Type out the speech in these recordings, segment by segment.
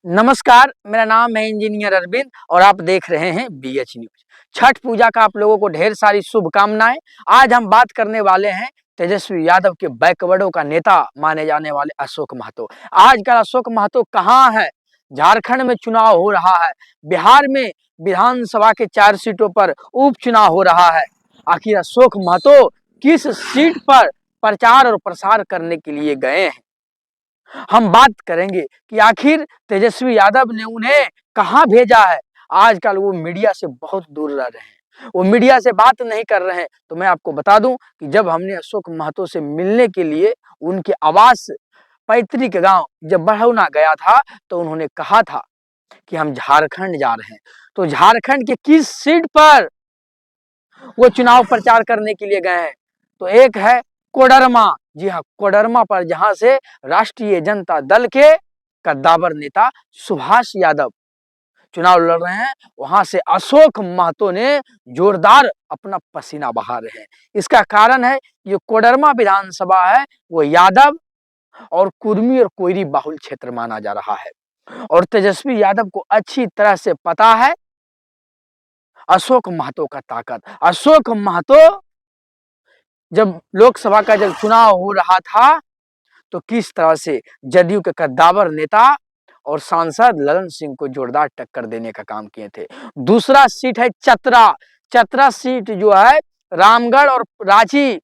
नमस्कार, मेरा नाम है इंजीनियर अरविंद और आप देख रहे हैं बीएच न्यूज। छठ पूजा का आप लोगों को ढेर सारी शुभकामनाएं। आज हम बात करने वाले हैं तेजस्वी यादव के बैकवर्डों का नेता माने जाने वाले अशोक महतो। आजकल अशोक महतो कहाँ है? झारखंड में चुनाव हो रहा है, बिहार में विधानसभा के 4 सीटों पर उपचुनाव हो रहा है। आखिर अशोक महतो किस सीट पर प्रचार और प्रसार करने के लिए गए हैं? हम बात करेंगे कि आखिर तेजस्वी यादव ने उन्हें कहाँ भेजा है। आजकल वो मीडिया से बहुत दूर रह रहे हैं, वो मीडिया से बात नहीं कर रहे हैं। तो मैं आपको बता दूं कि जब हमने अशोक महतो से मिलने के लिए उनके आवास पैतृक गांव जब बड़ौना गया था, तो उन्होंने कहा था कि हम झारखंड जा रहे हैं। तो झारखंड के किस सीट पर वो चुनाव प्रचार करने के लिए गए हैं? तो एक है कोडरमा। जी हाँ, कोडरमा पर, जहां से राष्ट्रीय जनता दल के कद्दावर नेता सुभाष यादव चुनाव लड़ रहे हैं, वहां से अशोक महतो ने जोरदार अपना पसीना बहा रहे हैं। इसका कारण है, ये कोडरमा विधानसभा है वो यादव और कुर्मी और कोयरी बाहुल क्षेत्र माना जा रहा है। और तेजस्वी यादव को अच्छी तरह से पता है अशोक महतो का ताकत। अशोक महतो जब लोकसभा का जब चुनाव हो रहा था, तो किस तरह से जदयू के कद्दावर नेता और सांसद ललन सिंह को जोरदार टक्कर देने का काम किए थे। दूसरा सीट है चतरा। चतरा सीट जो है रामगढ़ और रांची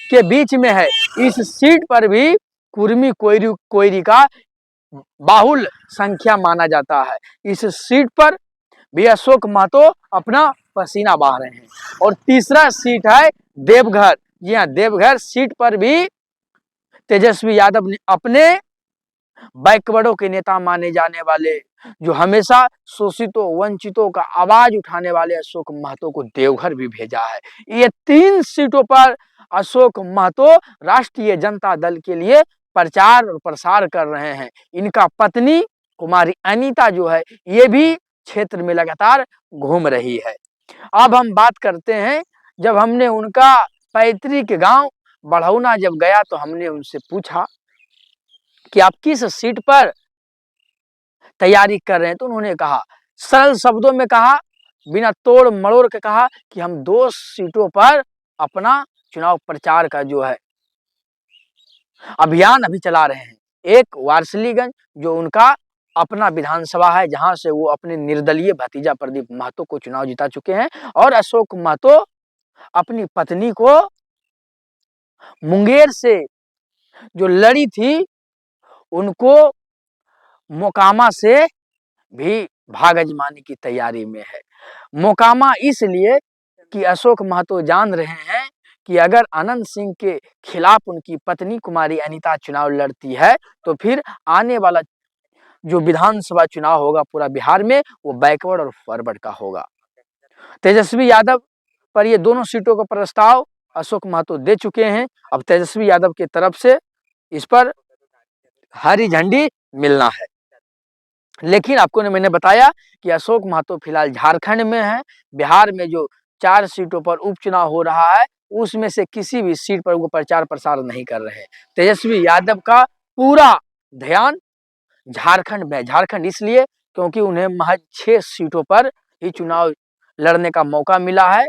के बीच में है। इस सीट पर भी कुर्मी कोयरी का बाहुल संख्या माना जाता है। इस सीट पर भी अशोक महतो अपना पसीना बहा रहे हैं। और तीसरा सीट है देवघर। जी हाँ, देवघर सीट पर भी तेजस्वी यादव ने अपने बैकवर्डों के नेता माने जाने वाले, जो हमेशा शोषितों वंचितों का आवाज उठाने वाले अशोक महतो को देवघर भी भेजा है। ये 3 सीटों पर अशोक महतो राष्ट्रीय जनता दल के लिए प्रचार और प्रसार कर रहे हैं। इनका पत्नी कुमारी अनीता जो है, ये भी क्षेत्र में लगातार घूम रही है। अब हम बात करते हैं, जब हमने उनका पैतृक गांव बड़ौना जब गया, तो हमने उनसे पूछा कि आप किस सीट पर तैयारी कर रहे हैं। तो उन्होंने कहा, सरल शब्दों में कहा, बिना तोड़ मरोड़ के कहा कि हम 2 सीटों पर अपना चुनाव प्रचार का जो है अभियान अभी चला रहे हैं। एक वारसिलीगंज, जो उनका अपना विधानसभा है, जहां से वो अपने निर्दलीय भतीजा प्रदीप महतो को चुनाव जिता चुके हैं। और अशोक महतो अपनी पत्नी को मुंगेर से जो लड़ी थी, उनको मोकामा से भी भाग आजमाने की तैयारी में है। मोकामा इसलिए कि अशोक महतो जान रहे हैं कि अगर अनंत सिंह के खिलाफ उनकी पत्नी कुमारी अनीता चुनाव लड़ती है, तो फिर आने वाला जो विधानसभा चुनाव होगा पूरा बिहार में, वो बैकवर्ड और फॉरवर्ड का होगा। तेजस्वी यादव पर ये दोनों सीटों का प्रस्ताव अशोक महतो दे चुके हैं। अब तेजस्वी यादव की तरफ से इस पर हरी झंडी मिलना है। लेकिन आपको मैंने बताया कि अशोक महतो फिलहाल झारखंड में है। बिहार में जो 4 सीटों पर उपचुनाव हो रहा है, उसमें से किसी भी सीट पर वो प्रचार प्रसार नहीं कर रहे हैं। तेजस्वी यादव का पूरा ध्यान झारखंड में। झारखंड इसलिए क्योंकि उन्हें महज 6 सीटों पर ही चुनाव लड़ने का मौका मिला है,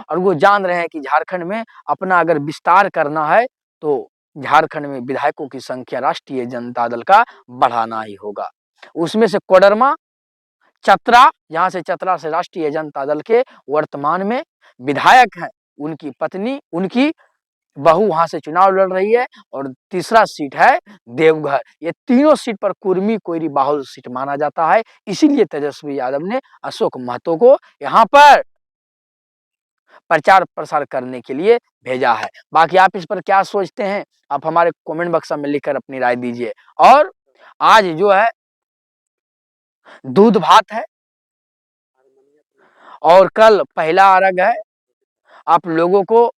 और वो जान रहे हैं कि झारखंड में अपना अगर विस्तार करना है, तो झारखंड में विधायकों की संख्या राष्ट्रीय जनता दल का बढ़ाना ही होगा। उसमें से कोडरमा, चतरा, जहां से चतरा से राष्ट्रीय जनता दल के वर्तमान में विधायक हैं, उनकी पत्नी, उनकी बहू वहां से चुनाव लड़ रही है। और तीसरा सीट है देवघर। ये तीनों सीट पर कुर्मी कोयरी बाहुल सीट माना जाता है। इसीलिए तेजस्वी यादव ने अशोक महतो को यहाँ पर प्रचार प्रसार करने के लिए भेजा है। बाकी आप इस पर क्या सोचते हैं, आप हमारे कमेंट बक्स में लिखकर अपनी राय दीजिए। और आज जो है दूध भात है और कल पहला अर्घ है। आप लोगों को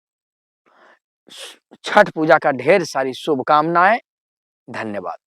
छठ पूजा का ढेर सारी शुभकामनाएं। धन्यवाद।